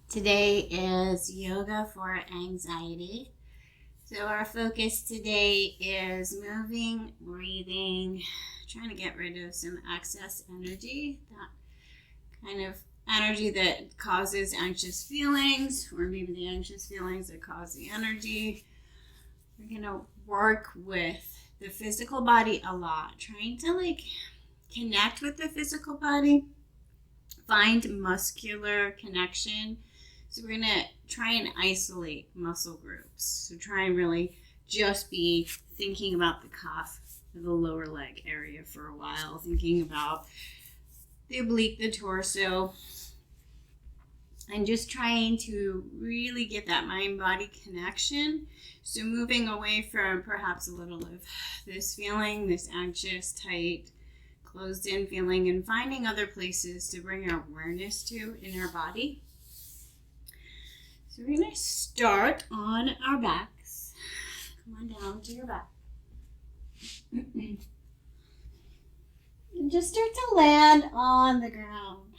Today is yoga for anxiety. So our focus today is moving, breathing, trying to get rid of some excess energy, that kind of energy that causes anxious feelings, or maybe the anxious feelings that cause the energy. We're going to work with the physical body a lot, trying to connect with the physical body, find muscular connection. So we're going to try and isolate muscle groups. So try and really just be thinking about the calf or the lower leg area for a while, thinking about the oblique, the torso, and just trying to really get that mind-body connection. So moving away from perhaps a little of this feeling, this anxious, tight, closed-in feeling, and finding other places to bring our awareness to in our body. So we're going to start on our backs. Come on down to your back. And just start to land on the ground.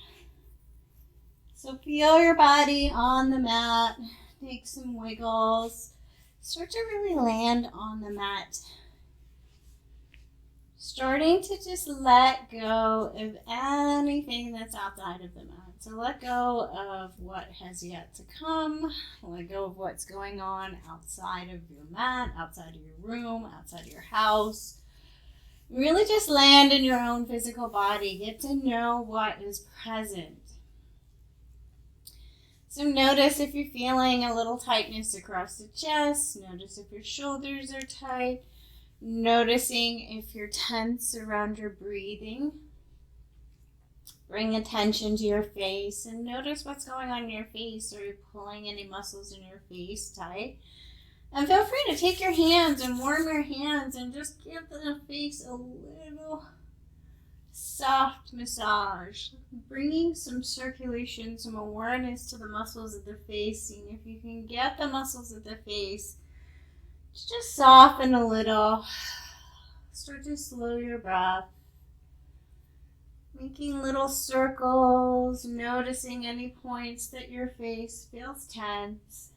So feel your body on the mat. Take some wiggles. Start to really land on the mat. Starting to just let go of anything that's outside of the mat. So let go of what has yet to come. Let go of what's going on outside of your mat, outside of your room, outside of your house. Really just land in your own physical body. Get to know what is present. So notice if you're feeling a little tightness across the chest. Notice if your shoulders are tight. Noticing if you're tense around your breathing. Bring attention to your face and notice what's going on in your face. Are you pulling any muscles in your face tight? And feel free to take your hands and warm your hands and just give the face a little soft massage. Bringing some circulation, some awareness to the muscles of the face. Seeing if you can get the muscles of the face just soften a little. Start to slow your breath. Making little circles, noticing any points that your face feels tense.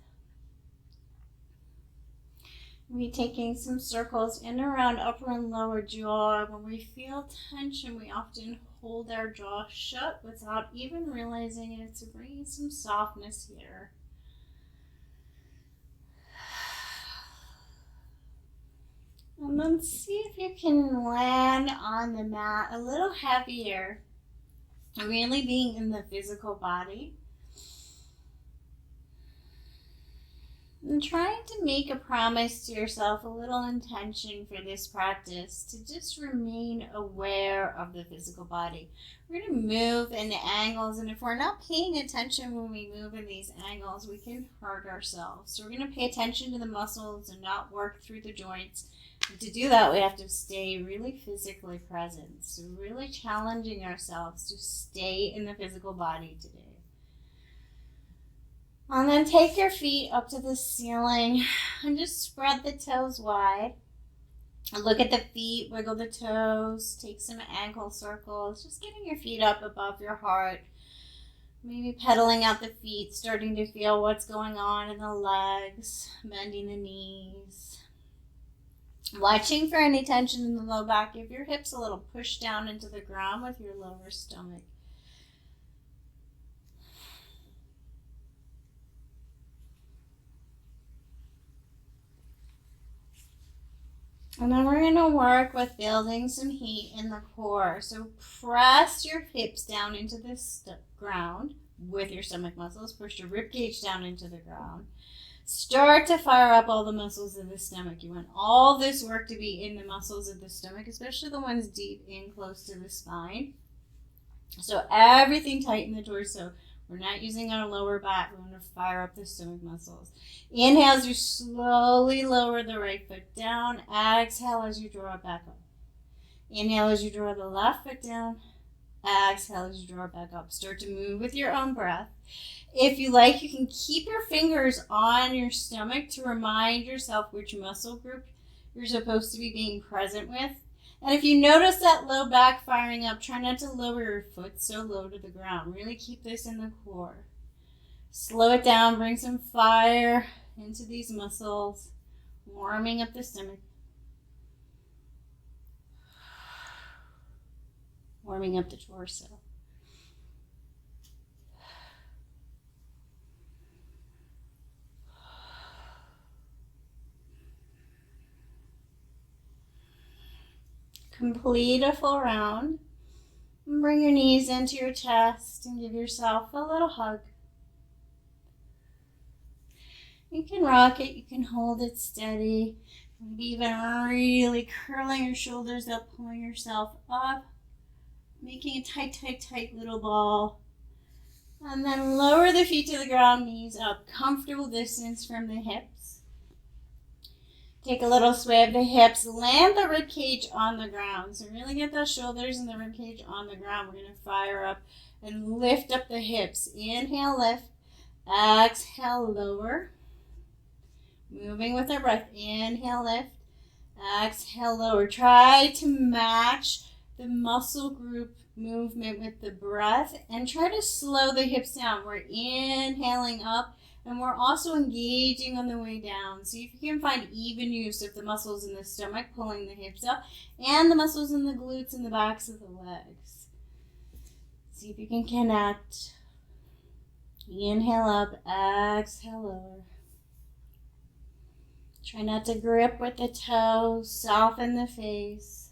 We're taking some circles in and around upper and lower jaw. When we feel tension, we often hold our jaw shut without even realizing it. So bringing some softness here. And then see if you can land on the mat a little heavier. Really being in the physical body. And trying to make a promise to yourself, a little intention for this practice, to just remain aware of the physical body. We're going to move in angles, and if we're not paying attention when we move in these angles, we can hurt ourselves. So we're going to pay attention to the muscles and not work through the joints. And to do that, we have to stay really physically present. So really challenging ourselves to stay in the physical body today. And then take your feet up to the ceiling and just spread the toes wide. Look at the feet, wiggle the toes, take some ankle circles, just getting your feet up above your heart. Maybe pedaling out the feet, starting to feel what's going on in the legs, bending the knees. Watching for any tension in the low back. Give your hips a little push down into the ground with your lower stomach. And then we're going to work with building some heat in the core. So press your hips down into the ground with your stomach muscles. Push your rib cage down into the ground. Start to fire up all the muscles of the stomach. You want all this work to be in the muscles of the stomach, especially the ones deep in close to the spine. So everything tight in the torso. We're not using our lower back. We want to fire up the stomach muscles. Inhale as you slowly lower the right foot down. Exhale as you draw it back up. Inhale as you draw the left foot down. Exhale as you draw it back up. Start to move with your own breath. If you like, you can keep your fingers on your stomach to remind yourself which muscle group you're supposed to be being present with. And if you notice that low back firing up, try not to lower your foot so low to the ground. Really keep this in the core. Slow it down, bring some fire into these muscles, warming up the stomach, warming up the torso. Complete a full round. Bring your knees into your chest and give yourself a little hug. You can rock it, you can hold it steady. Maybe even really curling your shoulders up, pulling yourself up, making a tight, tight, tight little ball. And then lower the feet to the ground, knees up, comfortable distance from the hips. Take a little sway of the hips, land the rib cage on the ground. So really get those shoulders and the rib cage on the ground. We're going to fire up and lift up the hips. Inhale, lift. Exhale, lower. Moving with our breath. Inhale, lift. Exhale, lower. Try to match the muscle group movement with the breath and try to slow the hips down. We're inhaling up. And we're also engaging on the way down. See if you can find even use of the muscles in the stomach, pulling the hips up, and the muscles in the glutes and the backs of the legs. See if you can connect. Inhale up, exhale lower. Try not to grip with the toes, soften the face.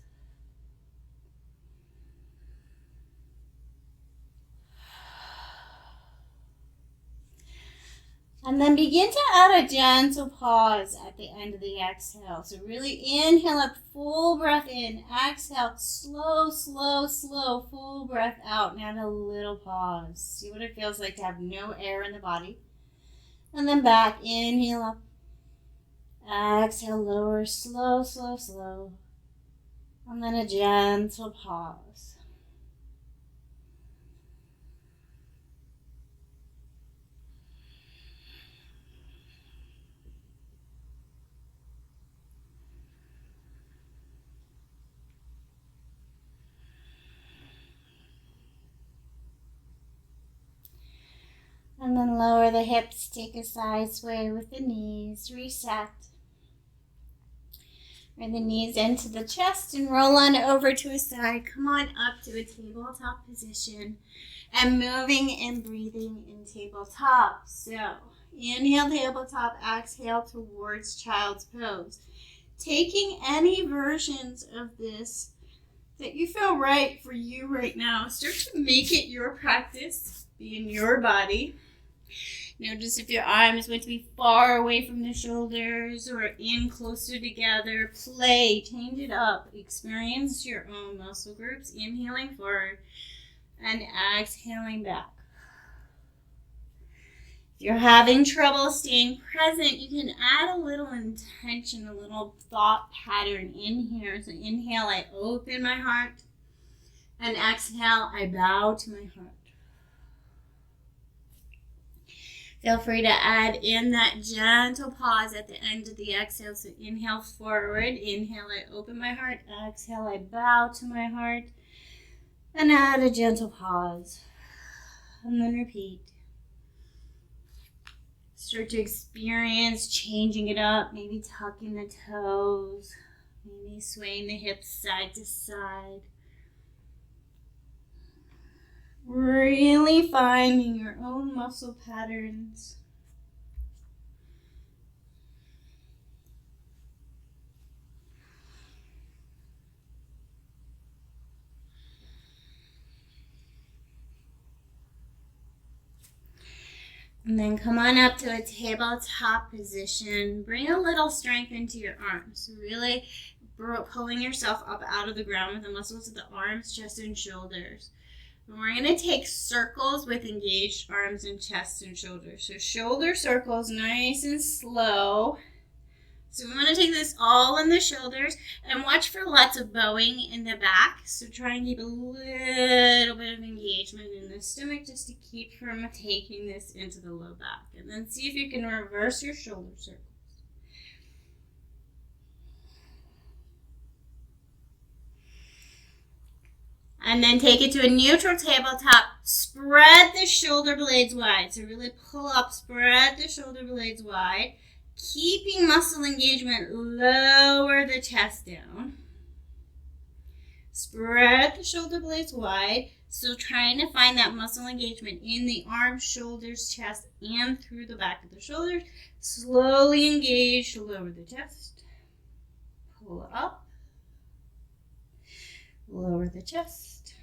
And then begin to add a gentle pause at the end of the exhale. So really inhale up, full breath in. Exhale, slow, slow, slow, full breath out. And add a little pause. See what it feels like to have no air in the body. And then back, inhale up. Exhale, lower, slow, slow, slow. And then a gentle pause. And then lower the hips, take a side sway with the knees, reset. Bring the knees into the chest and roll on over to a side. Come on up to a tabletop position and moving and breathing in tabletop. So inhale tabletop, exhale towards child's pose. Taking any versions of this that you feel right for you right now. Start to make it your practice, be in your body. Notice if your arms want to be far away from the shoulders or in closer together. Play, change it up. Experience your own muscle groups. Inhaling forward and exhaling back. If you're having trouble staying present, you can add a little intention, a little thought pattern in here. So inhale, I open my heart. And exhale, I bow to my heart. Feel free to add in that gentle pause at the end of the exhale. So inhale forward, inhale, I open my heart, exhale, I bow to my heart, and add a gentle pause. And then repeat. Start to experience changing it up, maybe tucking the toes, maybe swaying the hips side to side. Really finding your own muscle patterns. And then come on up to a tabletop position. Bring a little strength into your arms. So really pulling yourself up out of the ground with the muscles of the arms, chest, and shoulders. And we're going to take circles with engaged arms and chest and shoulders. So shoulder circles, nice and slow. So we want to take this all in the shoulders and watch for lots of bowing in the back. So try and keep a little bit of engagement in the stomach just to keep from taking this into the low back. And then see if you can reverse your shoulder circles. And then take it to a neutral tabletop. Spread the shoulder blades wide. So really pull up, spread the shoulder blades wide. Keeping muscle engagement, lower the chest down. Spread the shoulder blades wide. So trying to find that muscle engagement in the arms, shoulders, chest, and through the back of the shoulders. Slowly engage to lower the chest. Pull up. Lower the chest.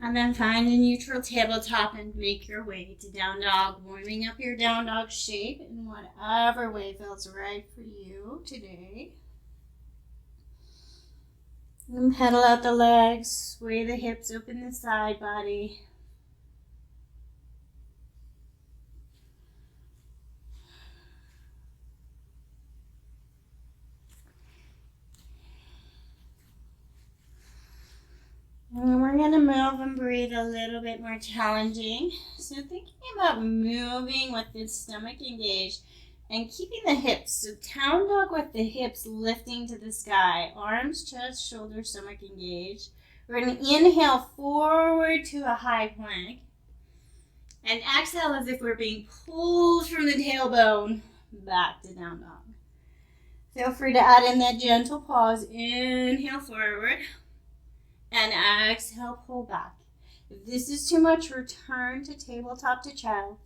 And then find a neutral tabletop and make your way to down dog, warming up your down dog shape in whatever way feels right for you today. And pedal out the legs, sway the hips, open the side body. And we're going to move and breathe a little bit more challenging. So thinking about moving with the stomach engaged and keeping the hips. So down dog with the hips lifting to the sky. Arms, chest, shoulders, stomach engaged. We're going to inhale forward to a high plank. And exhale as if we're being pulled from the tailbone back to down dog. Feel free to add in that gentle pause. Inhale forward. And exhale, pull back. If this is too much, return to tabletop to child.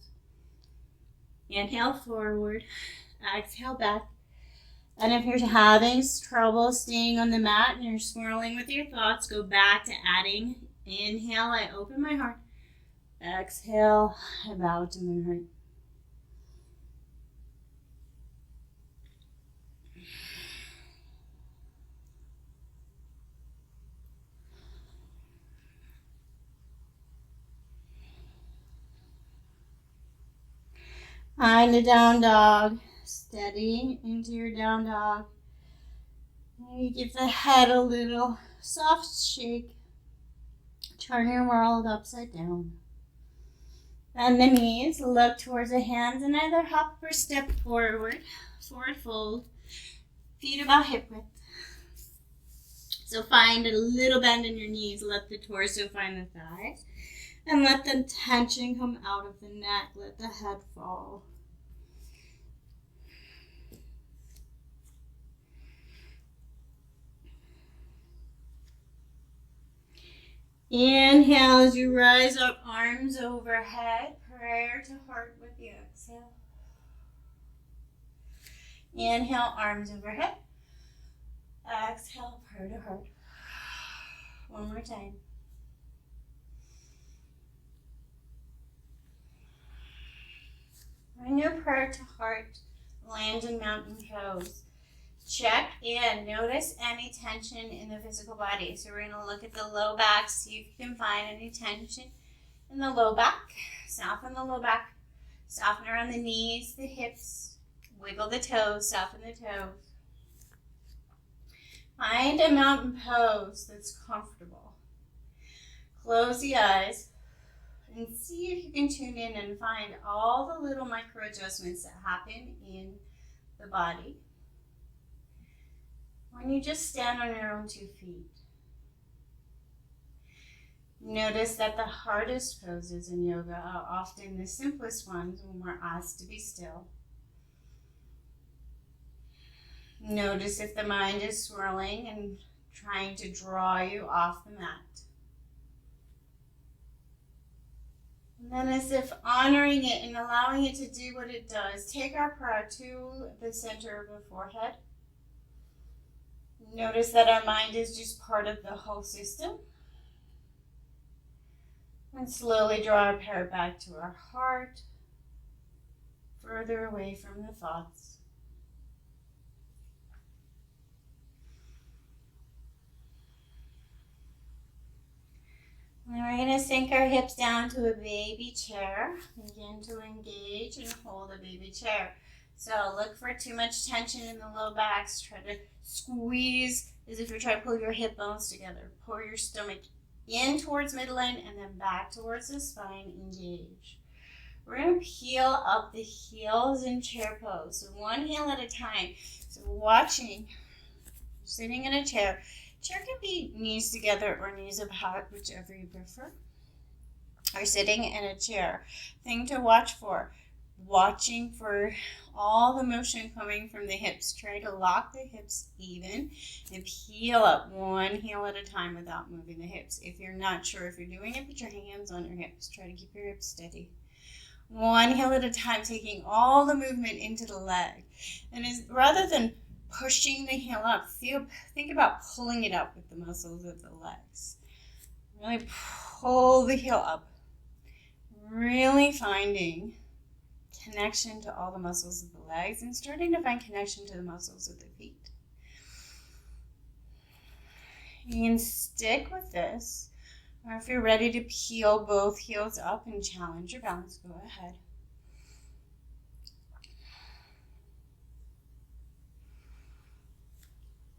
Inhale forward, exhale back. And if you're having trouble staying on the mat and you're swirling with your thoughts, go back to adding. Inhale, I open my heart. Exhale, I bow to my heart. Find a down dog. Steady into your down dog. You give the head a little soft shake. Turn your world upside down. Bend the knees. Look towards the hands and either hop or step forward. Forward fold. Feet about hip width. So find a little bend in your knees. Let the torso find the thighs. And let the tension come out of the neck. Let the head fall. Inhale as you rise up, arms overhead. Prayer to heart with the exhale. Inhale, arms overhead. Exhale, prayer to heart. One more time. Bring your prayer to heart, land in mountain pose. Check in, notice any tension in the physical body. So we're going to look at the low back, see if you can find any tension in the low back. Soften the low back, soften around the knees, the hips, wiggle the toes, soften the toes. Find a mountain pose that's comfortable. Close the eyes. And see if you can tune in and find all the little micro adjustments that happen in the body when you just stand on your own 2 feet. Notice that the hardest poses in yoga are often the simplest ones when we're asked to be still. Notice if the mind is swirling and trying to draw you off the mat. And then as if honoring it and allowing it to do what it does, take our prayer to the center of the forehead. Notice that our mind is just part of the whole system. And slowly draw our prayer back to our heart, further away from the thoughts. And we're going to sink our hips down to a baby chair. Begin to engage and hold a baby chair. So look for too much tension in the low backs. Try to squeeze as if you're trying to pull your hip bones together. Pull your stomach in towards midline and then back towards the spine. Engage. We're going to peel up the heels in chair pose. So one heel at a time. So watching, sitting in a chair. Chair can be knees together or knees apart, whichever you prefer. Or sitting in a chair. Thing to watch for. Watching for all the motion coming from the hips. Try to lock the hips even and peel up one heel at a time without moving the hips. If you're not sure if you're doing it, put your hands on your hips. Try to keep your hips steady. One heel at a time, taking all the movement into the leg. And rather than pushing the heel up, think about pulling it up with the muscles of the legs. Really pull the heel up. Really finding connection to all the muscles of the legs and starting to find connection to the muscles of the feet. You can stick with this, or if you're ready to peel both heels up and challenge your balance, go ahead.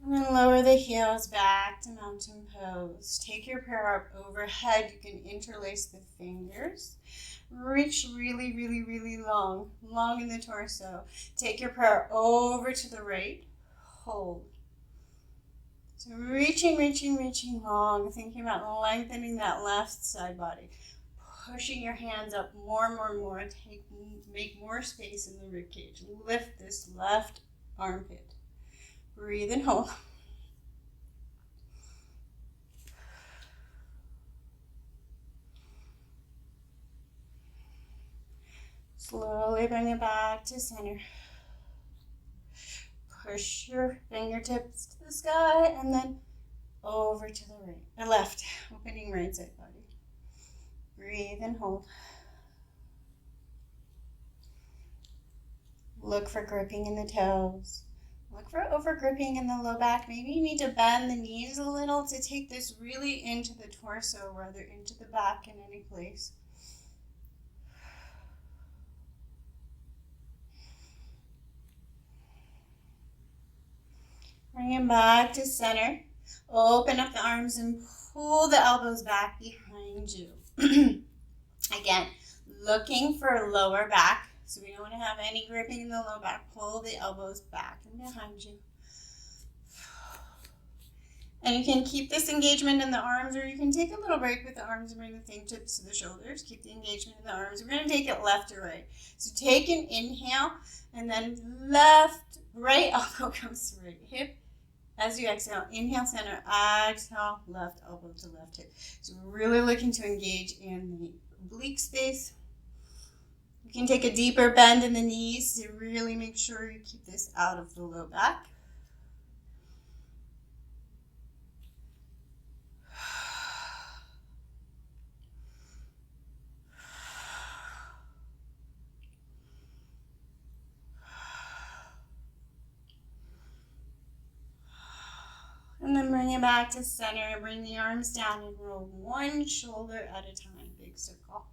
And then lower the heels back to mountain pose. Take your prayer up overhead. You can interlace the fingers. Reach really, really, really long in the torso. Take your prayer over to the right. Hold. So reaching long, thinking about lengthening that left side body. Pushing your hands up more. Make more space in the rib cage. Lift this left armpit. Breathe and hold. Slowly bring it back to center. Push your fingertips to the sky and then over to the right, or left, opening right side body. Breathe and hold. Look for gripping in the toes. Look for over gripping in the low back. Maybe you need to bend the knees a little to take this really into the torso rather into the back in any place. Bring it back to center. Open up the arms and pull the elbows back behind you. Again, looking for lower back. So we don't want to have any gripping in the low back. Pull the elbows back and behind you. And you can keep this engagement in the arms, or you can take a little break with the arms and bring the fingertips to the shoulders. Keep the engagement in the arms. We're going to take it left to right. So take an inhale, and then right elbow comes to right hip. As you exhale, inhale, center, exhale, left elbow to left hip. So we're really looking to engage in the oblique space. You can take a deeper bend in the knees to really make sure you keep this out of the low back. And then bring it back to center. Bring the arms down and roll one shoulder at a time. Big circle.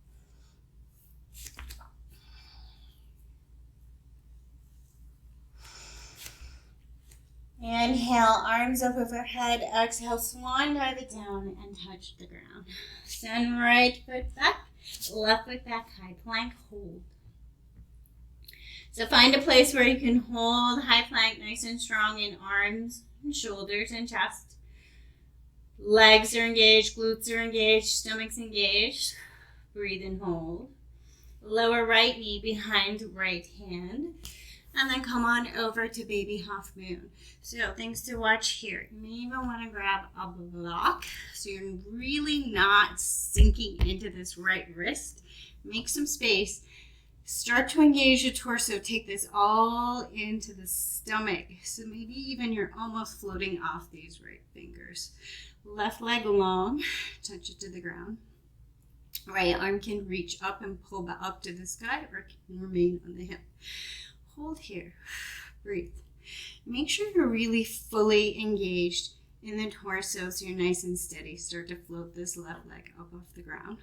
Inhale, arms up overhead. Exhale, swan dive it down and touch the ground. Send right foot back, left foot back, high plank, hold. So find a place where you can hold high plank nice and strong in arms and shoulders and chest. Legs are engaged, glutes are engaged, stomach's engaged. Breathe and hold. Lower right knee behind right hand. And then come on over to baby half moon. So things to watch here. You may even want to grab a block so you're really not sinking into this right wrist. Make some space. Start to engage your torso. Take this all into the stomach. So maybe even you're almost floating off these right fingers. Left leg long, touch it to the ground. Right arm can reach up and pull back up to the sky, or it can remain on the hip. Hold here. Breathe. Make sure you're really fully engaged in the torso so you're nice and steady. Start to float this left leg up off the ground.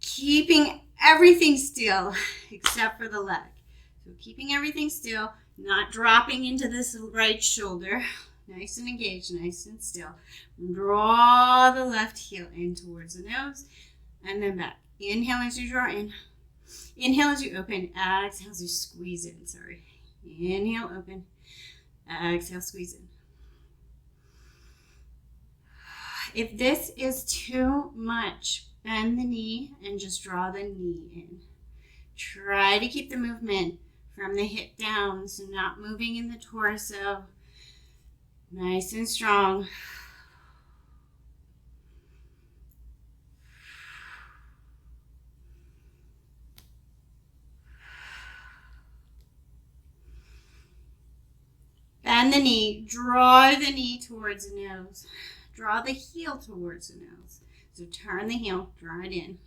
Keeping everything still except for the leg. So keeping everything still, not dropping into this right shoulder. Nice and engaged, nice and still. Draw the left heel in towards the nose and then back. Inhale as you draw in. Inhale as you open, exhale as you squeeze in, sorry. Inhale, open, exhale, squeeze in. If this is too much, bend the knee and just draw the knee in. Try to keep the movement from the hip down, so not moving in the torso. Nice and strong. Bend the knee, draw the knee towards the nose. Draw the heel towards the nose. So turn the heel, draw it in.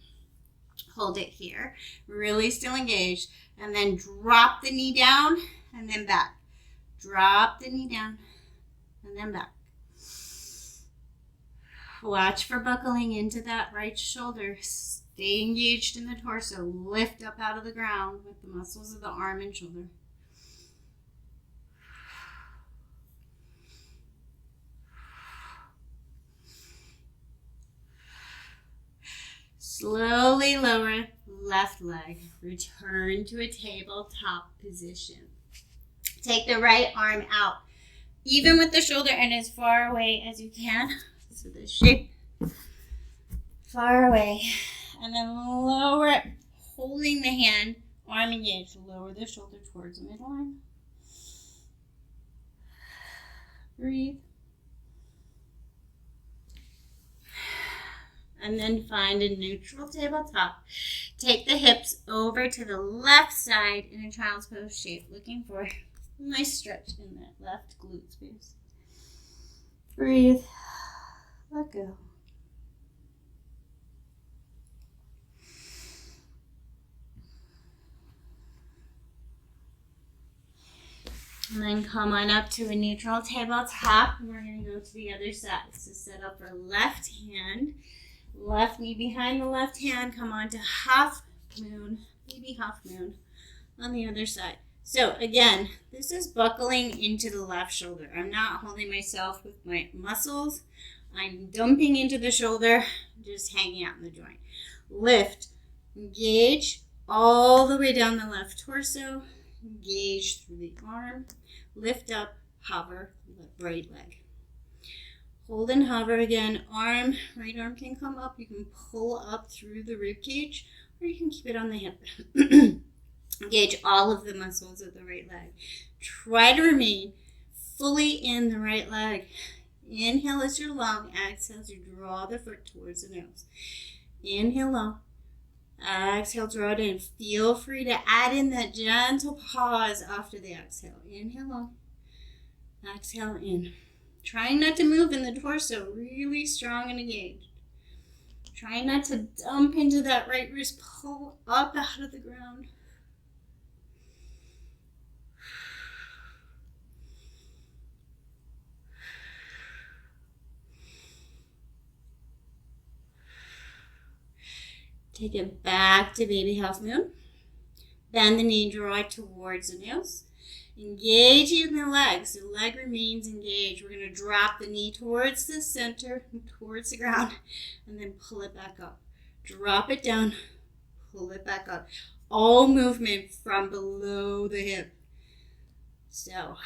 Hold it here, really still engaged, and then drop the knee down and then back. Drop the knee down and then back. Watch for buckling into that right shoulder. Stay engaged in the torso. Lift up out of the ground with the muscles of the arm and shoulder. Slowly lower left leg. Return to a tabletop position. Take the right arm out, even with the shoulder, and as far away as you can. So this shape, far away. And then lower it, holding the hand, arm engaged. Lower the shoulder towards the midline. Breathe. And then find a neutral tabletop. Take the hips over to the left side in a child's pose shape, looking for a nice stretch in that left glute space. Breathe. Let go. And then come on up to a neutral tabletop. And we're going to go to the other side. So set up our left hand. Left knee behind the left hand. Come on to half moon, maybe half moon on the other side. So again, this is buckling into the left shoulder. I'm not holding myself with my muscles. I'm dumping into the shoulder, just hanging out in the joint. Lift, engage all the way down the left torso. Engage through the arm. Lift up, hover, right leg. Hold and hover again. Arm, right arm can come up. You can pull up through the rib cage, or you can keep it on the hip. Engage all of the muscles of the right leg. Try to remain fully in the right leg. Inhale as you're long. Exhale as you draw the foot towards the nose. Inhale long. Exhale, draw it in. Feel free to add in that gentle pause after the exhale. Inhale long. Exhale in. Trying not to move in the torso, really strong and engaged. Trying not to dump into that right wrist, pull up out of the ground. Take it back to baby half moon. Bend the knee, draw it towards the nails. Engage in the legs. The leg remains engaged. We're going to drop the knee towards the center, towards the ground, and then pull it back up. Drop it down, pull it back up. All movement from below the hip. So,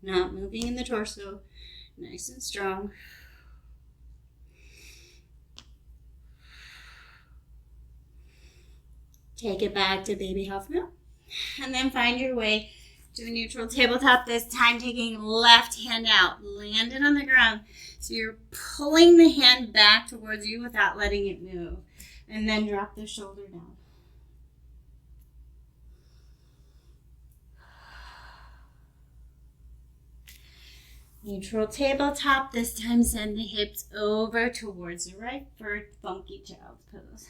not moving in the torso. Nice and strong. Take it back to baby half moon. And then find your way to a neutral tabletop, this time taking left hand out. Land it on the ground. So you're pulling the hand back towards you without letting it move. And then drop the shoulder down. Neutral tabletop, this time send the hips over towards the right for funky child's pose.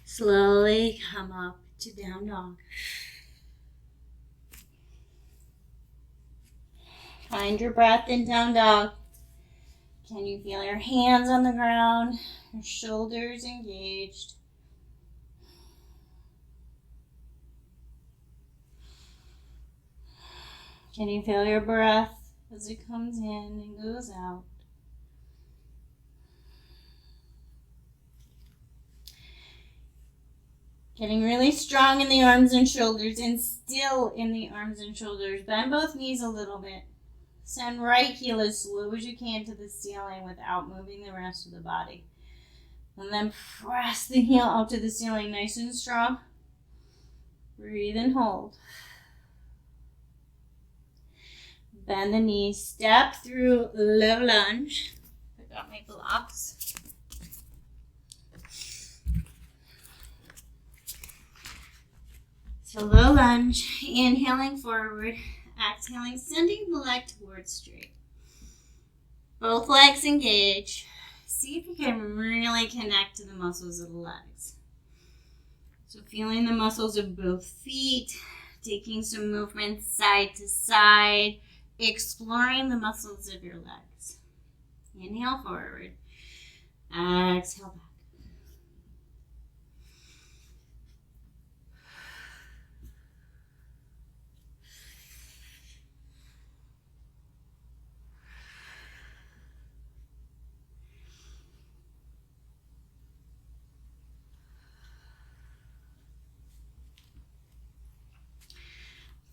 Slowly come up to down dog. Find your breath in down dog. Can you feel your hands on the ground, your shoulders engaged? Can you feel your breath as it comes in and goes out? Getting really strong in the arms and shoulders and still in the arms and shoulders. Bend both knees a little bit. Send right heel as slow as you can to the ceiling without moving the rest of the body. And then press the heel out to the ceiling nice and strong. Breathe and hold. Bend the knees. Step through low lunge. Pick up my blocks. So low lunge, inhaling forward, exhaling, sending the leg towards straight. Both legs engage. See if you can really connect to the muscles of the legs. So feeling the muscles of both feet, taking some movement side to side, exploring the muscles of your legs. Inhale forward, exhale back.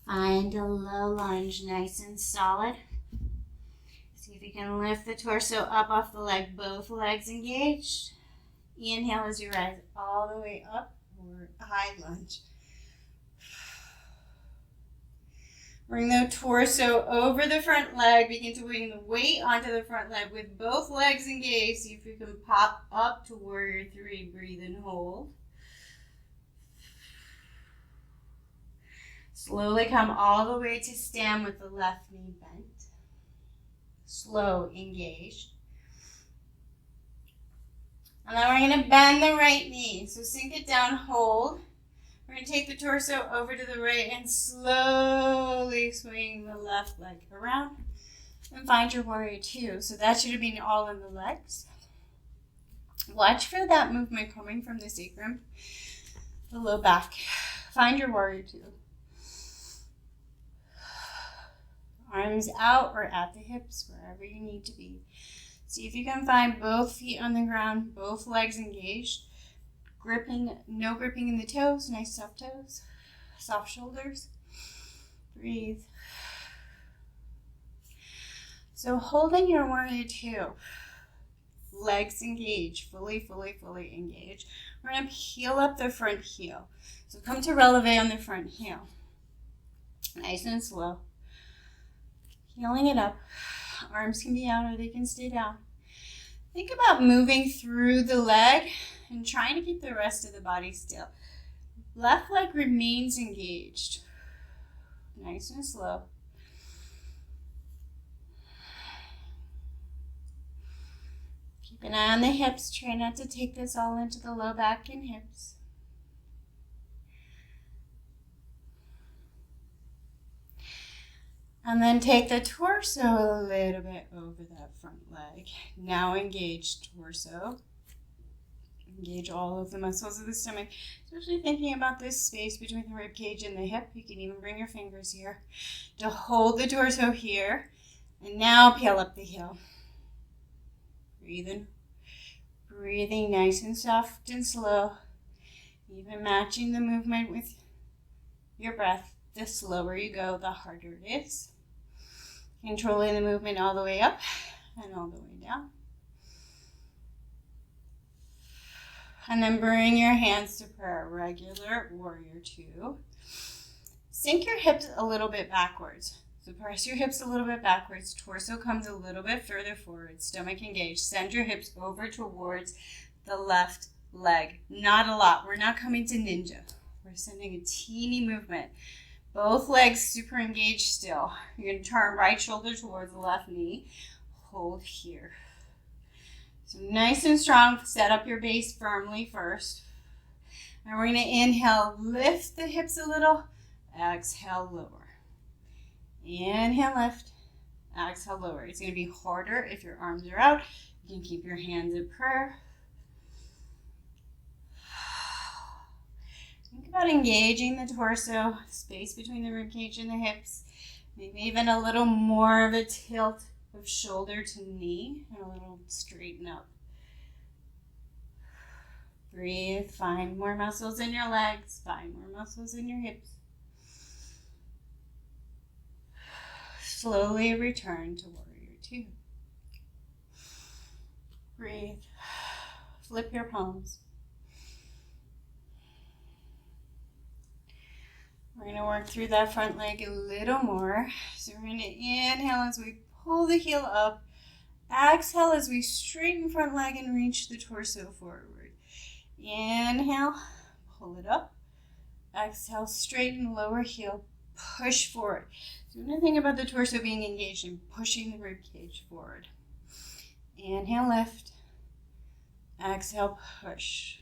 Find a low lunge, nice and solid. See if you can lift the torso up off the leg, both legs engaged. Inhale as you rise all the way up, or high lunge. Bring the torso over the front leg. Begin to bring the weight onto the front leg with both legs engaged. See if you can pop up to warrior three. Breathe and hold. Slowly come all the way to stand with the left knee bent. Slow, engaged. And then we're going to bend the right knee. So sink it down, hold. We're going to take the torso over to the right and slowly swing the left leg around. And find your warrior two. So that should have been all in the legs. Watch for that movement coming from the sacrum, the low back. Find your warrior two. Arms out or at the hips, wherever you need to be. See if you can find both feet on the ground, both legs engaged. Gripping, no gripping in the toes, nice soft toes, soft shoulders. Breathe. So holding your warrior two, legs engaged, fully engaged. We're going to peel up the front heel. So come to releve on the front heel. Nice and slow. Heeling it up. Arms can be out or they can stay down. Think about moving through the leg and trying to keep the rest of the body still. Left leg remains engaged. Nice and slow. Keep an eye on the hips. Try not to take this all into the low back and hips. And then take the torso a little bit over that front leg. Now engage torso. Engage all of the muscles of the stomach. Especially thinking about this space between the rib cage and the hip. You can even bring your fingers here to hold the torso here. And now peel up the heel. Breathing. Breathing nice and soft and slow. Even matching the movement with your breath. The slower you go, the harder it is. Controlling the movement all the way up and all the way down. And then bring your hands to prayer, regular warrior two. Sink your hips a little bit backwards. So press your hips a little bit backwards. Torso comes a little bit further forward. Stomach engaged. Send your hips over towards the left leg. Not a lot. We're not coming to ninja. We're sending a teeny movement. Both legs super engaged still. You're going to turn right shoulder towards the left knee. Hold here. So nice and strong. Set up your base firmly first. And we're going to inhale, lift the hips a little. Exhale, lower. Inhale, lift. Exhale, lower. It's going to be harder if your arms are out. You can keep your hands in prayer. Think about engaging the torso, space between the ribcage and the hips, Maybe even a little more of a tilt of shoulder to knee and a little straighten up. Breathe. Find more muscles in your legs. Find more muscles in your hips. Slowly return to warrior two. Breathe. Flip your palms. We're going to work through that front leg a little more. So we're going to inhale as we pull the heel up. Exhale as we straighten front leg and reach the torso forward. Inhale, pull it up. Exhale, straighten lower heel, push forward. So we're going to think about the torso being engaged and pushing the rib cage forward. Inhale, lift. Exhale, push.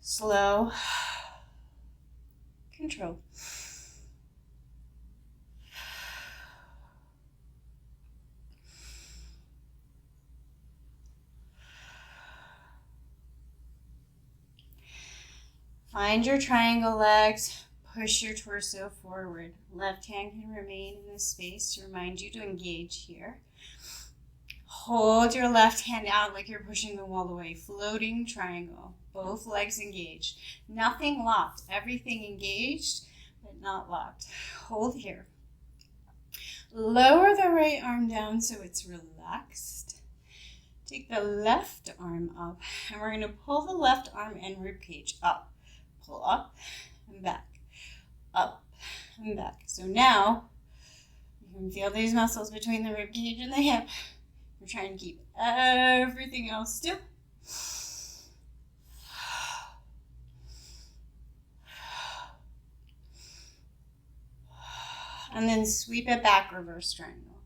Slow. Control. Find your triangle legs. Push your torso forward. Left hand can remain in this space to remind you to engage here. Hold your left hand out like you're pushing the wall away. Floating triangle. Both legs engaged. Nothing locked. Everything engaged, but not locked. Hold here. Lower the right arm down so it's relaxed. Take the left arm up, and we're going to pull the left arm and rib cage up. Pull up and back. Up and back. So now, you can feel these muscles between the rib cage and the hip. We're trying to keep everything else still. And then sweep it back, reverse triangle.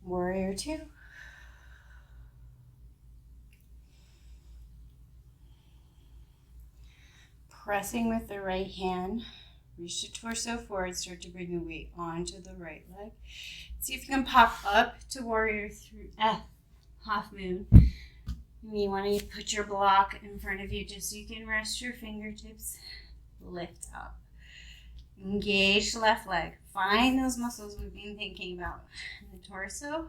Warrior two. Pressing with the right hand. Reach the torso forward, start to bring the weight onto the right leg. See if you can pop up to warrior three, half moon. You want to put your block in front of you just so you can rest your fingertips. Lift up. Engage the left leg. Find those muscles we've been thinking about in the torso.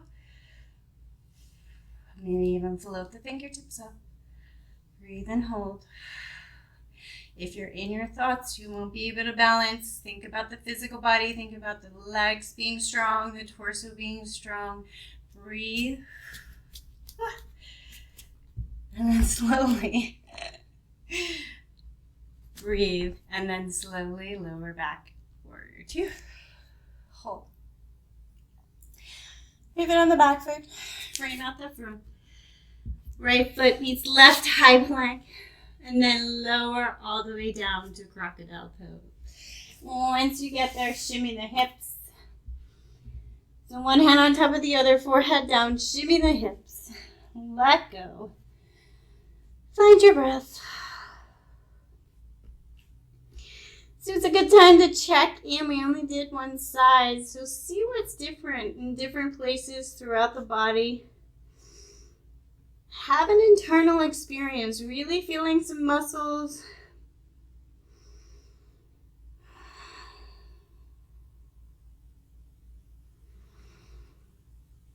Maybe even float the fingertips up. Breathe and hold. If you're in your thoughts, you won't be able to balance. Think about the physical body. Think about the legs being strong, the torso being strong. Breathe. And then slowly breathe. And then slowly lower back. Warrior two. Hold. Pivot on the back foot. Frame out the front. Right foot meets left high plank. And then lower all the way down to crocodile pose. Once you get there, shimmy the hips. So one hand on top of the other, forehead down, shimmy the hips. Let go. Find your breath. So it's a good time to check in. We only did one side, so see what's different in different places throughout the body. Have an internal experience, really feeling some muscles.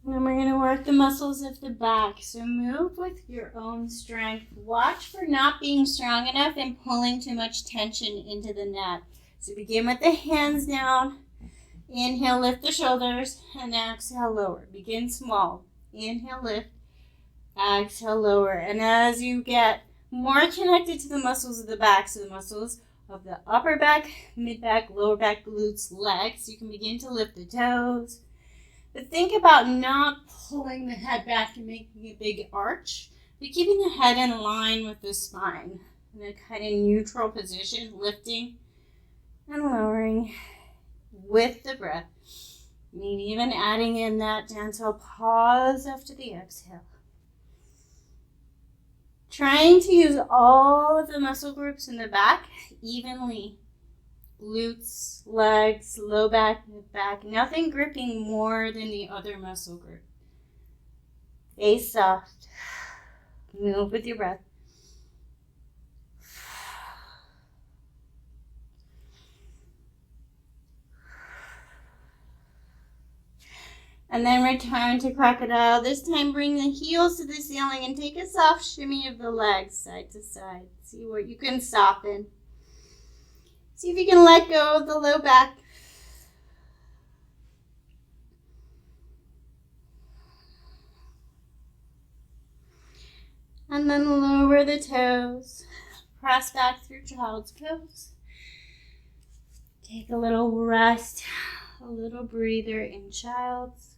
And then we're going to work the muscles of the back. So move with your own strength. Watch for not being strong enough and pulling too much tension into the neck. So begin with the hands down. Inhale, lift the shoulders, and exhale, lower. Begin small. Inhale, lift. Exhale, lower. And as you get more connected to the muscles of the back, so the muscles of the upper back, mid back, lower back, glutes, legs, you can begin to lift the toes. But think about not pulling the head back and making a big arch, but keeping the head in line with the spine in a kind of neutral position, lifting and lowering with the breath. Maybe even adding in that gentle pause after the exhale. Trying to use all of the muscle groups in the back evenly. Glutes, legs, low back, mid back. Nothing gripping more than the other muscle group. Stay soft. Move with your breath. And then return to crocodile. This time bring the heels to the ceiling and take a soft shimmy of the legs side to side. See what you can soften. See if you can let go of the low back. And then lower the toes. Press back through child's pose. Take a little rest, a little breather in child's.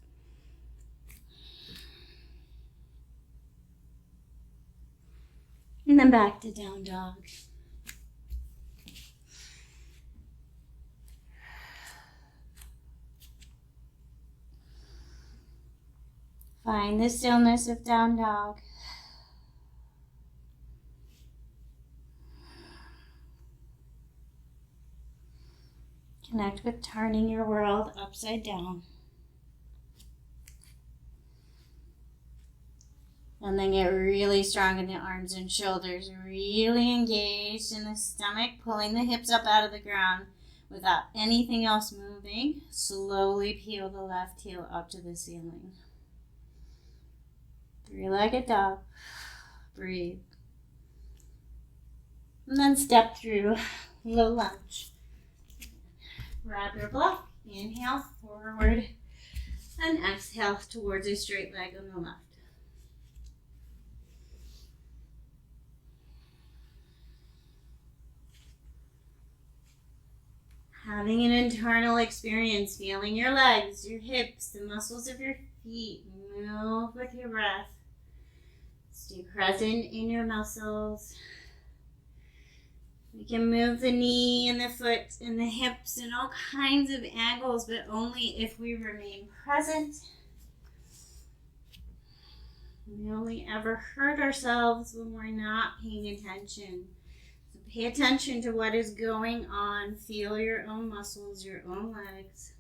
And then back to down dog. Find the stillness of down dog. Connect with turning your world upside down. And then get really strong in the arms and shoulders. Really engaged in the stomach, pulling the hips up out of the ground without anything else moving. Slowly peel the left heel up to the ceiling. Three-legged dog. Breathe. And then step through low lunge. Grab your block. Inhale forward. And exhale towards a straight leg on the left. Having an internal experience, feeling your legs, your hips, the muscles of your feet. Move with your breath. Stay present in your muscles. We can move the knee and the foot and the hips in all kinds of angles, but only if we remain present. We only ever hurt ourselves when we're not paying attention. So pay attention to what is going on. Feel your own muscles, your own legs.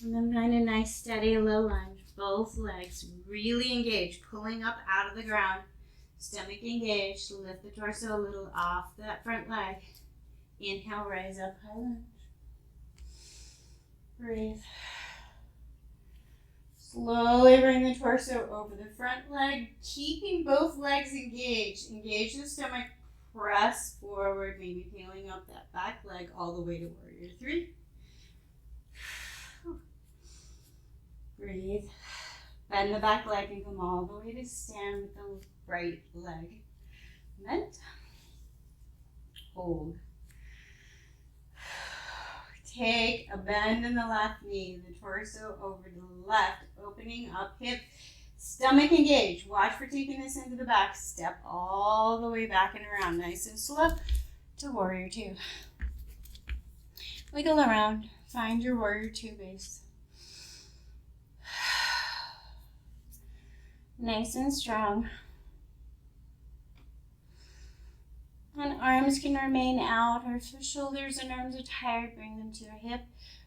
And then find a nice steady low lunge. Both legs really engaged, pulling up out of the ground. Stomach engaged. Lift the torso a little off that front leg. Inhale, rise up, high lunge. Breathe. Slowly bring the torso over the front leg, keeping both legs engaged. Engage the stomach, press forward, maybe peeling up that back leg all the way to warrior three. Breathe. Bend the back leg and come all the way to stand with the right leg bent. Hold. Take a bend in the left knee, the torso over to the left, opening up hip, stomach engaged. Watch for taking this into the back. Step all the way back and around, nice and slow to warrior two. Wiggle around, find your warrior two base. Nice and strong. And arms can remain out, or if your shoulders and arms are tired, bring them to your hip.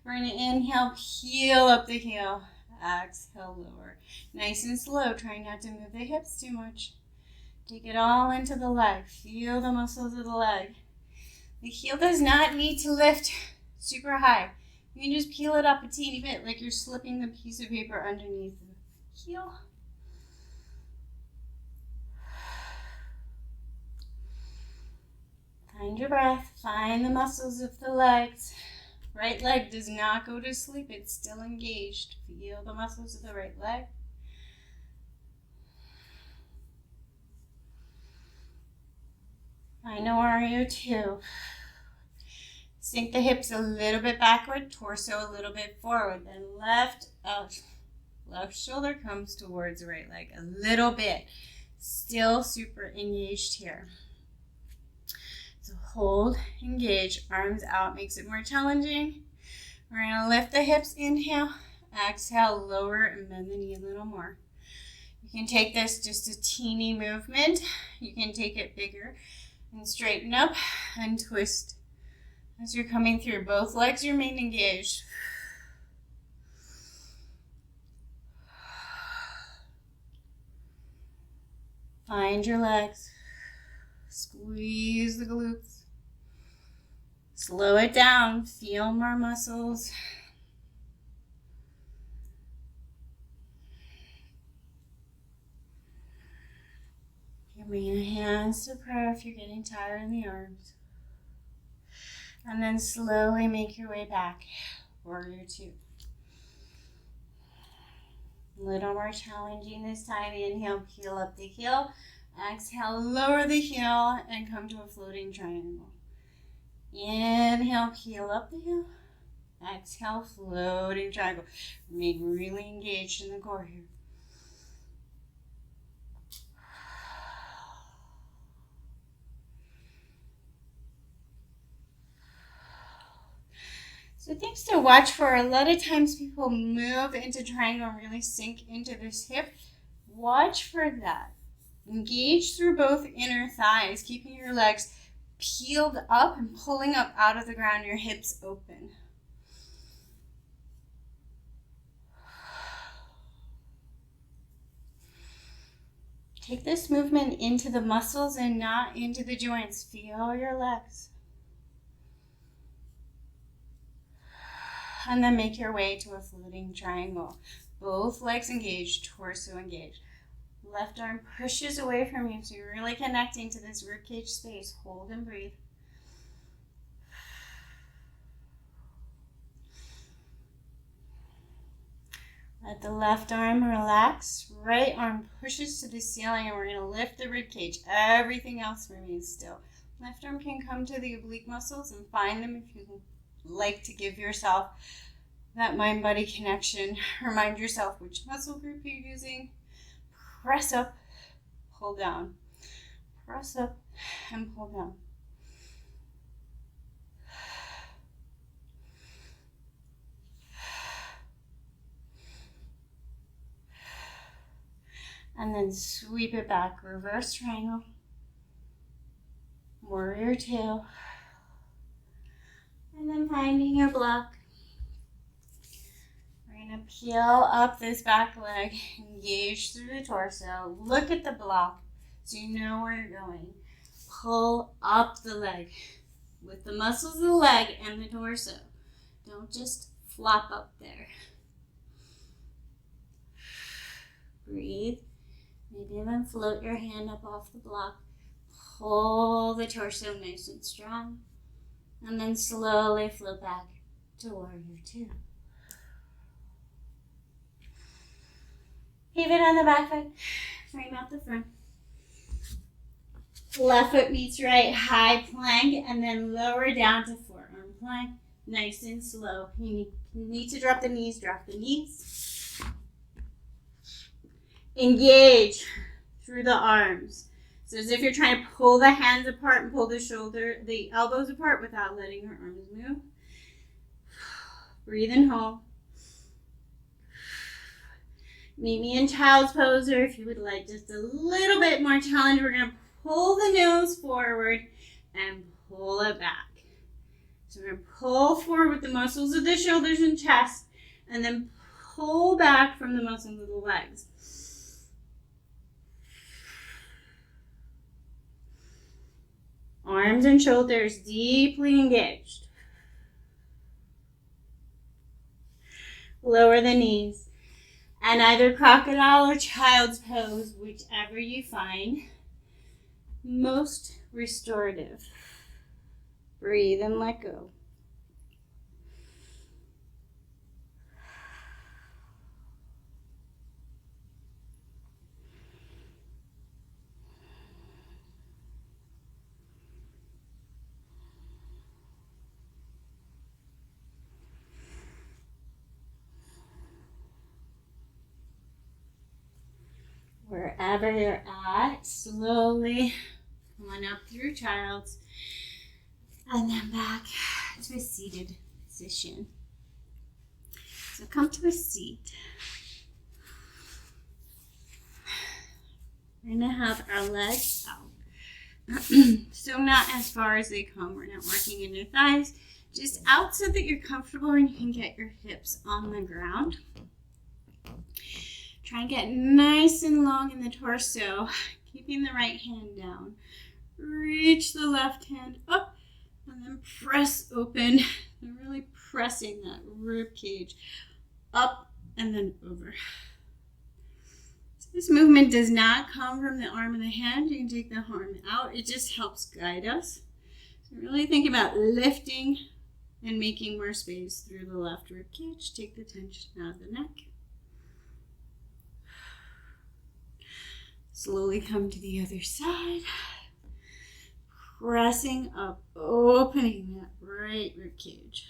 We're going to inhale, peel up the heel. Exhale, lower. Nice and slow. Try not to move the hips too much. Take it all into the leg. Feel the muscles of the leg. The heel does not need to lift super high. You can just peel it up a teeny bit, like you're slipping the piece of paper underneath the heel. Find your breath, find the muscles of the legs. Right leg does not go to sleep, it's still engaged. Feel the muscles of the right leg. Find a warrior two. Sink the hips a little bit backward, torso a little bit forward, then left out. Left shoulder comes towards the right leg a little bit. Still super engaged here. So hold, engage, arms out makes it more challenging. We're going to lift the hips, inhale, exhale, lower and bend the knee a little more. You can take this just a teeny movement. You can take it bigger and straighten up and twist as you're coming through. Both legs remain engaged. Find your legs. Squeeze the glutes. Slow it down. Feel more muscles. Bring your hands to prayer if you're getting tired in the arms. And then slowly make your way back. Warrior two. A little more challenging this time. Inhale, peel up the heel. Exhale, lower the heel and come to a floating triangle. Inhale, peel up the heel. Exhale, floating triangle. Remain really engaged in the core here. So things to watch for. A lot of times people move into triangle and really sink into this hip. Watch for that. Engage through both inner thighs, keeping your legs peeled up and pulling up out of the ground, your hips open. Take this movement into the muscles and not into the joints. Feel your legs. And then make your way to a floating triangle. Both legs engaged, torso engaged. Left arm pushes away from you, so you're really connecting to this ribcage space. Hold and breathe. Let the left arm relax. Right arm pushes to the ceiling, and we're going to lift the ribcage. Everything else remains still. Left arm can come to the oblique muscles and find them if you like to give yourself that mind-body connection. Remind yourself which muscle group you're using. Press up, pull down. Press up and pull down. And then sweep it back. Reverse triangle. Warrior two. And then finding your block. We're going to peel up this back leg. Engage through the torso. Look at the block so you know where you're going. Pull up the leg with the muscles of the leg and the torso. Don't just flop up there. Breathe. Maybe even float your hand up off the block. Pull the torso nice and strong. And then slowly float back to warrior two. Pivot on the back foot. Frame out the front. Left foot meets right, high plank, and then lower down to forearm plank. Nice and slow. You need to drop the knees, drop the knees. Engage through the arms. So as if you're trying to pull the hands apart and pull the elbows apart without letting your arms move. Breathe and hold. Meet me in child's pose, or if you would like just a little bit more challenge, we're going to pull the nose forward and pull it back. So we're going to pull forward with the muscles of the shoulders and chest, and then pull back from the muscles of the legs. Arms and shoulders deeply engaged. Lower the knees. And either crocodile or child's pose, whichever you find most restorative. Breathe and let go. Wherever you're at, slowly come on up through child's and then back to a seated position. So come to a seat. We're going to have our legs out. So not as far as they come. We're not working in your thighs. Just out so that you're comfortable and you can get your hips on the ground. Try and get nice and long in the torso, keeping the right hand down. Reach the left hand up and then press open. And really pressing that rib cage up and then over. So This movement does not come from the arm and the hand. You can take the arm out. It just helps guide us. So really think about lifting and making more space through the left rib cage. Take the tension out of the neck. Slowly come to the other side. Pressing up, opening that right rib cage.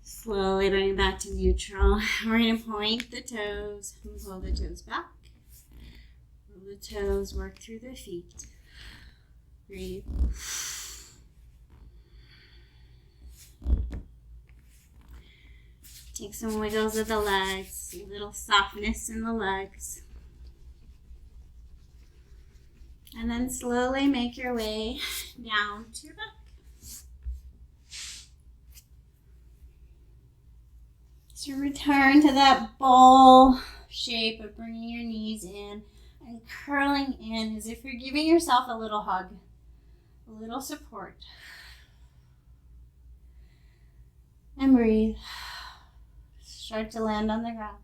Slowly bring it back to neutral. We're going to point the toes and pull the toes back. Pull the toes, work through the feet. Breathe. Take some wiggles of the legs, a little softness in the legs. And then slowly make your way down to your back. So return to that bowl shape of bringing your knees in and curling in as if you're giving yourself a little hug, a little support. And breathe. Start to land on the ground.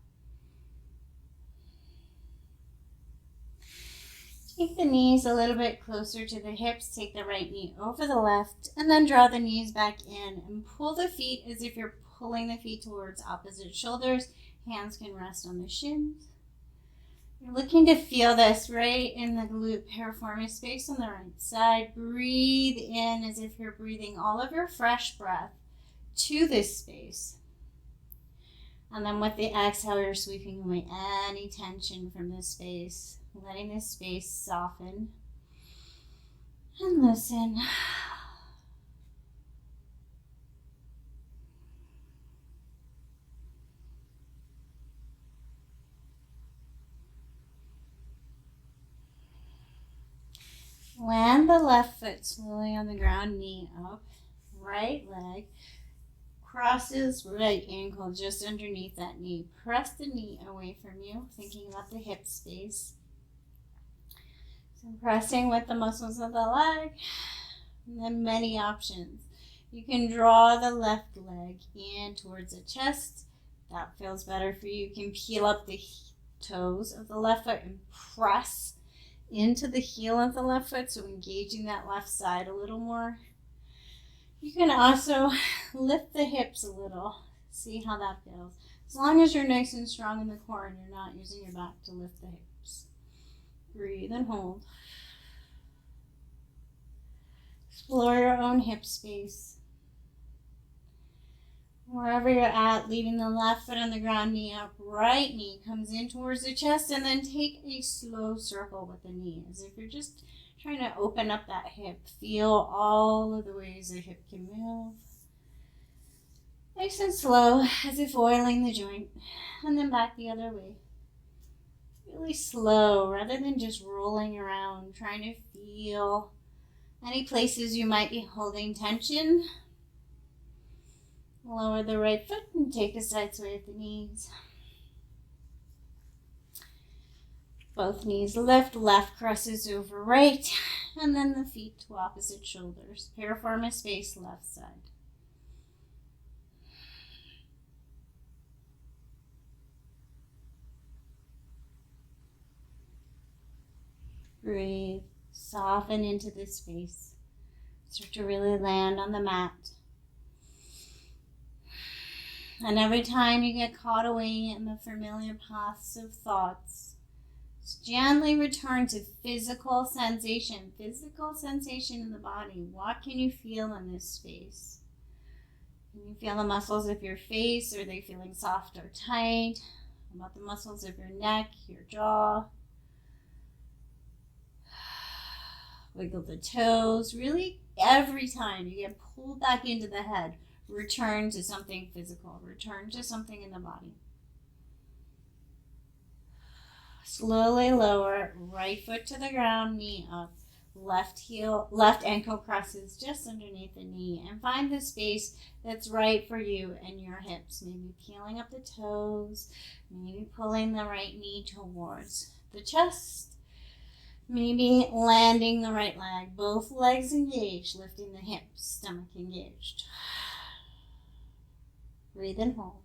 Take the knees a little bit closer to the hips. Take the right knee over the left and then draw the knees back in and pull the feet as if you're pulling the feet towards opposite shoulders. Hands can rest on the shins. You're looking to feel this right in the glute piriformis space on the right side. Breathe in as if you're breathing all of your fresh breath to this space. And then with the exhale, you're sweeping away any tension from this space, letting this space soften and loosen. Land the left foot slowly on the ground, knee up, right leg crosses right ankle just underneath that knee. Press the knee away from you, thinking about the hip space. So pressing with the muscles of the leg, and then many options. You can draw the left leg in towards the chest. That feels better for you. You can peel up the toes of the left foot and press into the heel of the left foot, so engaging that left side a little more. You can also lift the hips a little. See how that feels. As long as you're nice and strong in the core and you're not using your back to lift the hips. Breathe and hold. Explore your own hip space. Wherever you're at, leaving the left foot on the ground, knee up, right knee comes in towards the chest, and then take a slow circle with the knee, as if you're just trying to open up that hip. Feel all of the ways the hip can move. Nice and slow, as if oiling the joint, and then back the other way. Really slow, rather than just rolling around, trying to feel any places you might be holding tension. Lower the right foot and take a side sway at the knees. Both knees lift, left crosses over right, and then the feet to opposite shoulders. Piriformis space, left side. Breathe, soften into this space. Start to really land on the mat. And every time you get caught away in the familiar paths of thoughts, just gently return to physical sensation in the body. What can you feel in this space? Can you feel the muscles of your face? Are they feeling soft or tight? How about the muscles of your neck, your jaw? Wiggle the toes. Really, every time you get pulled back into the head, return to something physical. Return to something in the body. Slowly lower, right foot to the ground, knee up. Left ankle crosses just underneath the knee. And find the space that's right for you and your hips. Maybe peeling up the toes. Maybe pulling the right knee towards the chest. Maybe landing the right leg, both legs engaged, lifting the hips, stomach engaged. Breathe and hold.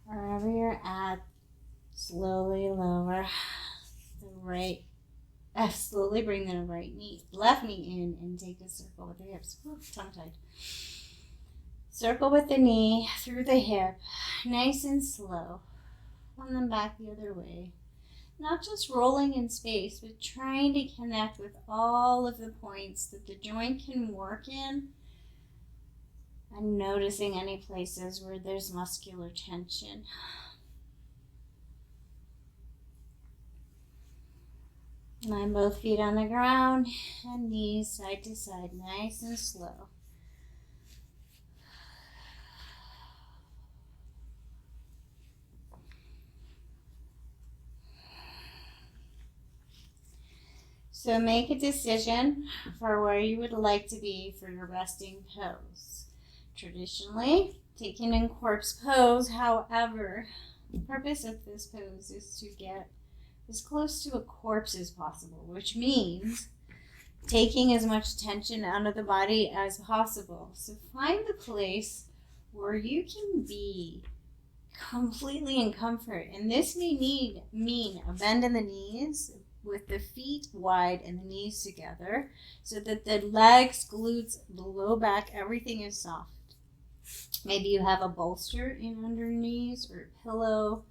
Wherever you're at, slowly lower the right, slowly bring the left knee in and take a circle with the hips. Ooh, tongue-tied. Circle with the knee through the hip, nice and slow. And then back the other way. Not just rolling in space, but trying to connect with all of the points that the joint can work in, and noticing any places where there's muscular tension. Line both feet on the ground and knees side to side, nice and slow. So make a decision for where you would like to be for your resting pose. Traditionally, taken in corpse pose, however, the purpose of this pose is to get as close to a corpse as possible, which means taking as much tension out of the body as possible. So find the place where you can be completely in comfort. And this may mean a bend in the knees with the feet wide and the knees together so that the legs, glutes, the low back, everything is soft. Maybe you have a bolster in under your knees or a pillow.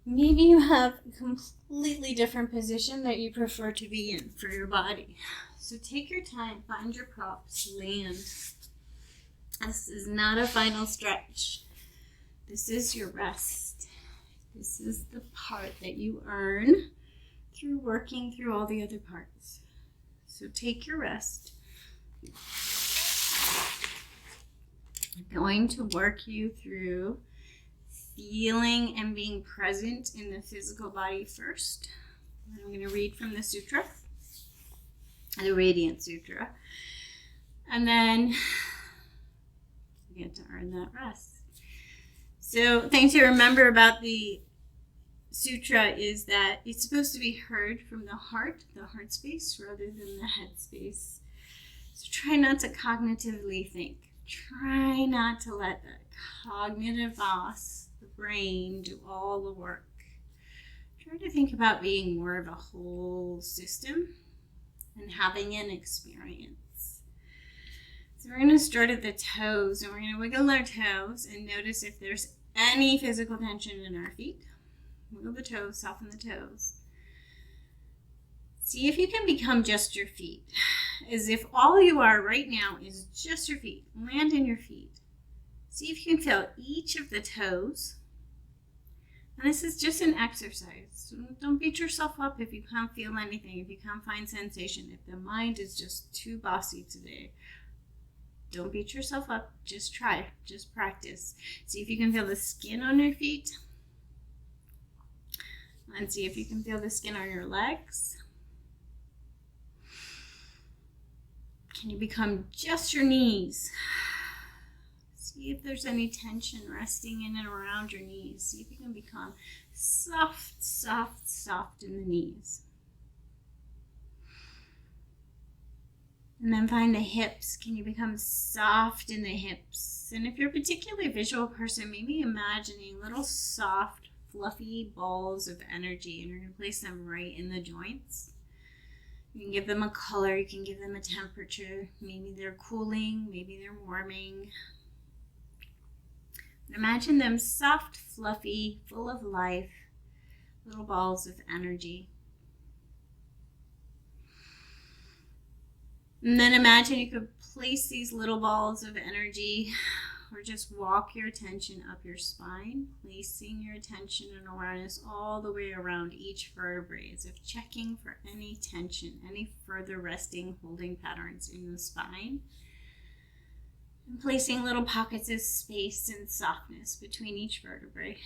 Maybe you have a completely different position that you prefer to be in for your body. So take your time, find your props, land. This is not a final stretch. This is your rest. This is the part that you earn through working through all the other parts. So take your rest. I'm going to work you through feeling and being present in the physical body first. I'm going to read from the sutra, the Radiant Sutra, and then you get to earn that rest. So thing to remember about the sutra is that it's supposed to be heard from the heart space, rather than the head space. So try not to cognitively think. Try not to let the cognitive boss, the brain, do all the work. Try to think about being more of a whole system and having an experience. So we're going to start at the toes, and we're going to wiggle our toes and notice if there's any physical tension in our feet. Wiggle the toes, soften the toes. See if you can become just your feet, as if all you are right now is just your feet. Land in your feet. See if you can feel each of the toes. And this is just an exercise. So don't beat yourself up if you can't feel anything, if you can't find sensation, if the mind is just too bossy today. Don't beat yourself up. Just try. Just practice. See if you can feel the skin on your feet. And see if you can feel the skin on your legs. Can you become just your knees? See if there's any tension resting in and around your knees. See if you can become soft, soft, soft in the knees. And then find the hips. Can you become soft in the hips? And if you're a particularly visual person, maybe imagining little soft, fluffy balls of energy, and you're going to place them right in the joints. You can give them a color, you can give them a temperature. Maybe they're cooling, maybe they're warming. Imagine them soft, fluffy, full of life, little balls of energy. And then imagine you could place these little balls of energy, or just walk your attention up your spine, placing your attention and awareness all the way around each vertebrae, as if checking for any tension, any further resting, holding patterns in the spine. And placing little pockets of space and softness between each vertebrae.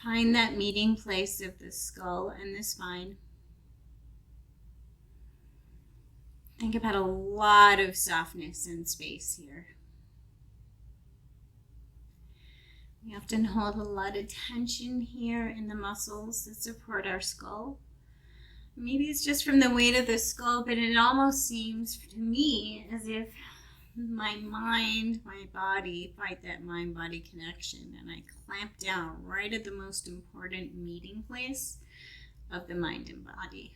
Find that meeting place of the skull and the spine. Think about a lot of softness and space here. We often hold a lot of tension here in the muscles that support our skull. Maybe it's just from the weight of the skull, but it almost seems to me as if my mind, my body fight that mind-body connection, and I clamp down right at the most important meeting place of the mind and body.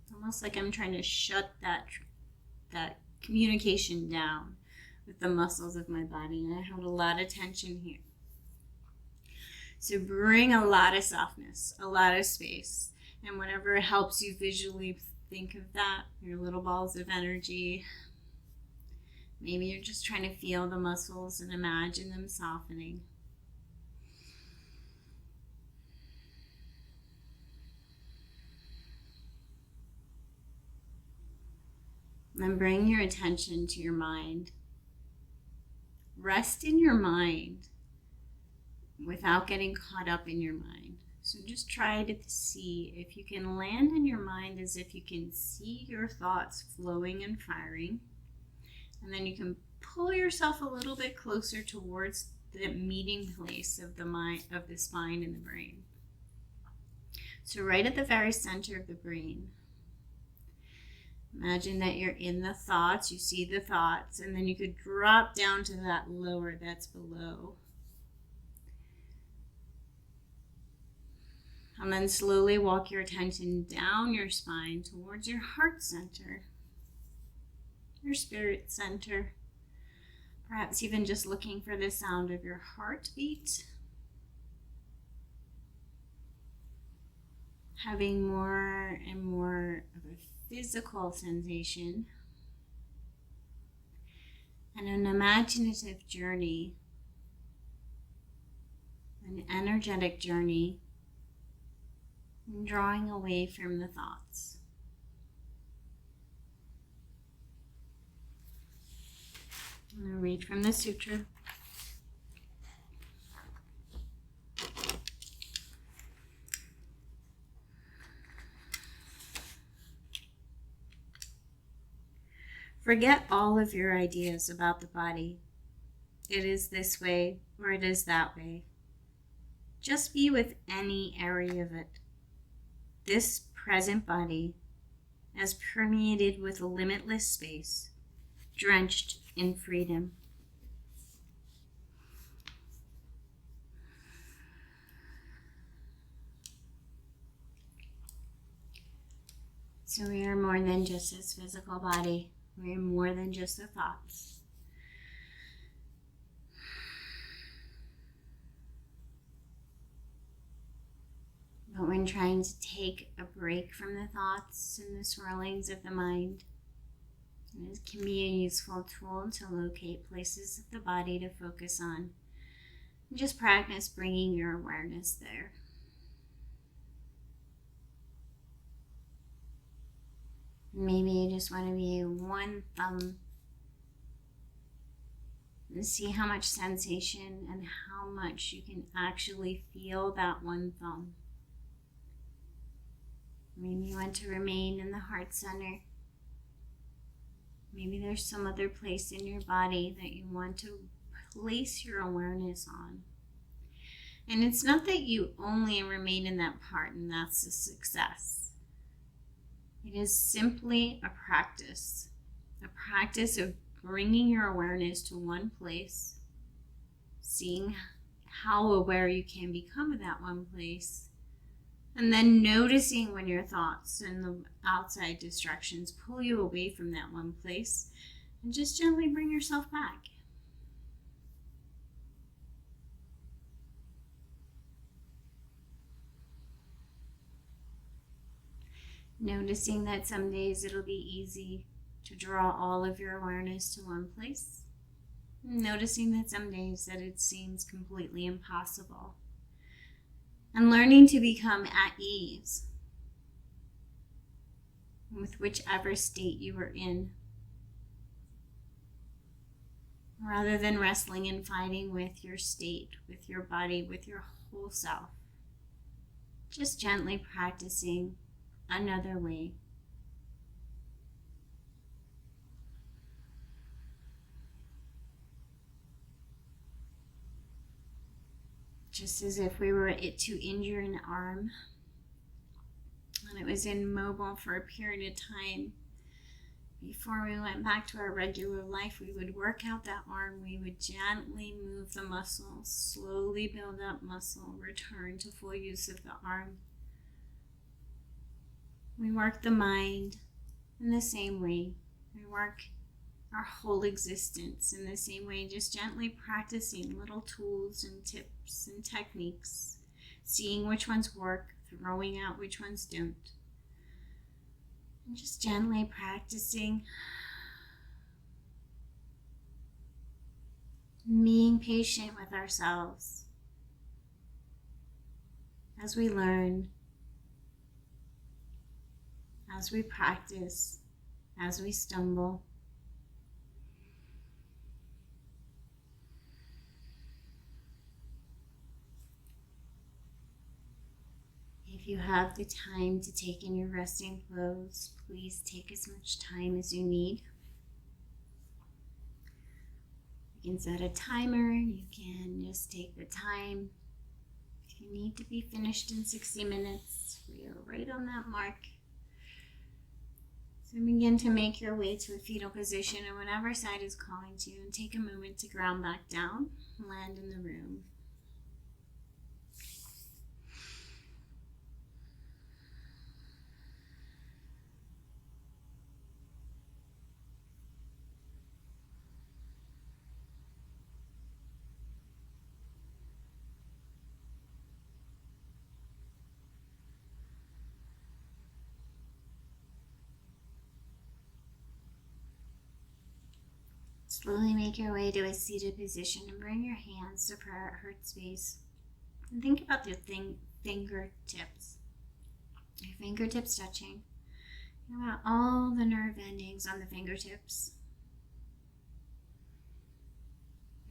It's almost like I'm trying to shut that communication down with the muscles of my body, and I hold a lot of tension here. So bring a lot of softness, a lot of space, and whatever helps you visually think of that, your little balls of energy. Maybe you're just trying to feel the muscles and imagine them softening. Then bring your attention to your mind. Rest in your mind without getting caught up in your mind. So just try to see if you can land in your mind as if you can see your thoughts flowing and firing. And then you can pull yourself a little bit closer towards the meeting place of the mind, of the spine and the brain. So right at the very center of the brain, imagine that you're in the thoughts, you see the thoughts, and then you could drop down to that lower that's below. And then slowly walk your attention down your spine towards your heart center, your spirit center. Perhaps even just looking for the sound of your heartbeat. Having more and more of a physical sensation and an imaginative journey, an energetic journey, drawing away from the thoughts. I'm going to read from the sutra. Forget all of your ideas about the body. It is this way or it is that way. Just be with any area of it. This present body, as permeated with limitless space, drenched in freedom. So we are more than just this physical body. We are more than just the thoughts. But when trying to take a break from the thoughts and the swirlings of the mind, it can be a useful tool to locate places of the body to focus on. And just practice bringing your awareness there. Maybe you just want to be one thumb and see how much sensation and how much you can actually feel that one thumb. Maybe you want to remain in the heart center. Maybe there's some other place in your body that you want to place your awareness on. And it's not that you only remain in that part and that's a success. It is simply a practice of bringing your awareness to one place, seeing how aware you can become of that one place, and then noticing when your thoughts and the outside distractions pull you away from that one place, and just gently bring yourself back. Noticing that some days it'll be easy to draw all of your awareness to one place. Noticing that some days that it seems completely impossible. And learning to become at ease with whichever state you are in, rather than wrestling and fighting with your state, with your body, with your whole self. Just gently practicing another way. just as if we were to injure an arm and it was immobile for a period of time. Before we went back to our regular life, we would work out that arm. We would gently move the muscle, slowly build up muscle, return to full use of the arm. We work the mind in the same way. We work our whole existence in the same way, just gently practicing little tools and tips and techniques, seeing which ones work, throwing out which ones don't. And just gently practicing being patient with ourselves as we learn, as we practice, as we stumble. If you have the time to take in your resting clothes, please take as much time as you need. You can set a timer, you can just take the time. If you need to be finished in 60 minutes, we are right on that mark. So begin to make your way to a fetal position on whatever side is calling to you, and take a moment to ground back down, land in the room. Slowly make your way to a seated position and bring your hands to prayer at heart space. And think about your fingertips. Your fingertips touching. Think about all the nerve endings on the fingertips.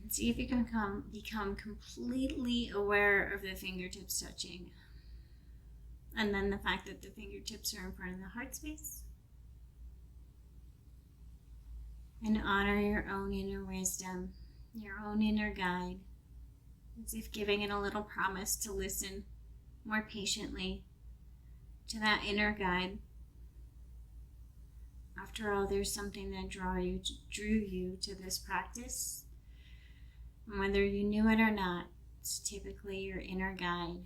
And see if you can become completely aware of the fingertips touching. And then the fact that the fingertips are in front of the heart space. And honor your own inner wisdom, your own inner guide, as if giving it a little promise to listen more patiently to that inner guide. After all, there's something that drew you to this practice. And whether you knew it or not, it's typically your inner guide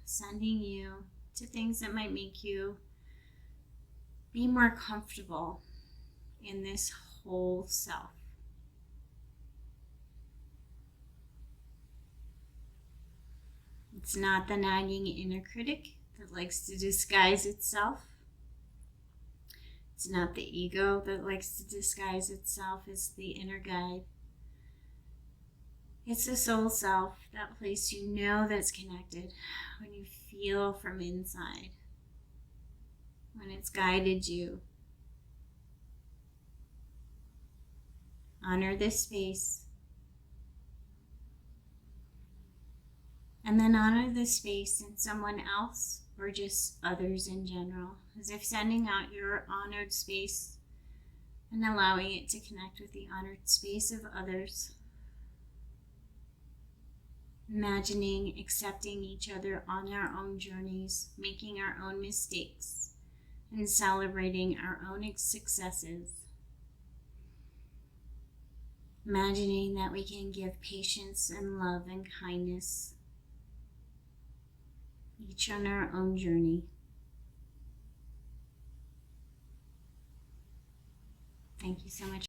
sending you to things that might make you be more comfortable in this whole self. It's not the nagging inner critic that likes to disguise itself. It's not the ego that likes to disguise itself as the inner guide. It's the soul self, that place you know that's connected, when you feel from inside, when it's guided you. Honor this space. And then honor this space in someone else or just others in general, as if sending out your honored space and allowing it to connect with the honored space of others. Imagining, accepting each other on our own journeys, making our own mistakes, and celebrating our own successes. Imagining that we can give patience and love and kindness, each on our own journey. Thank you so much.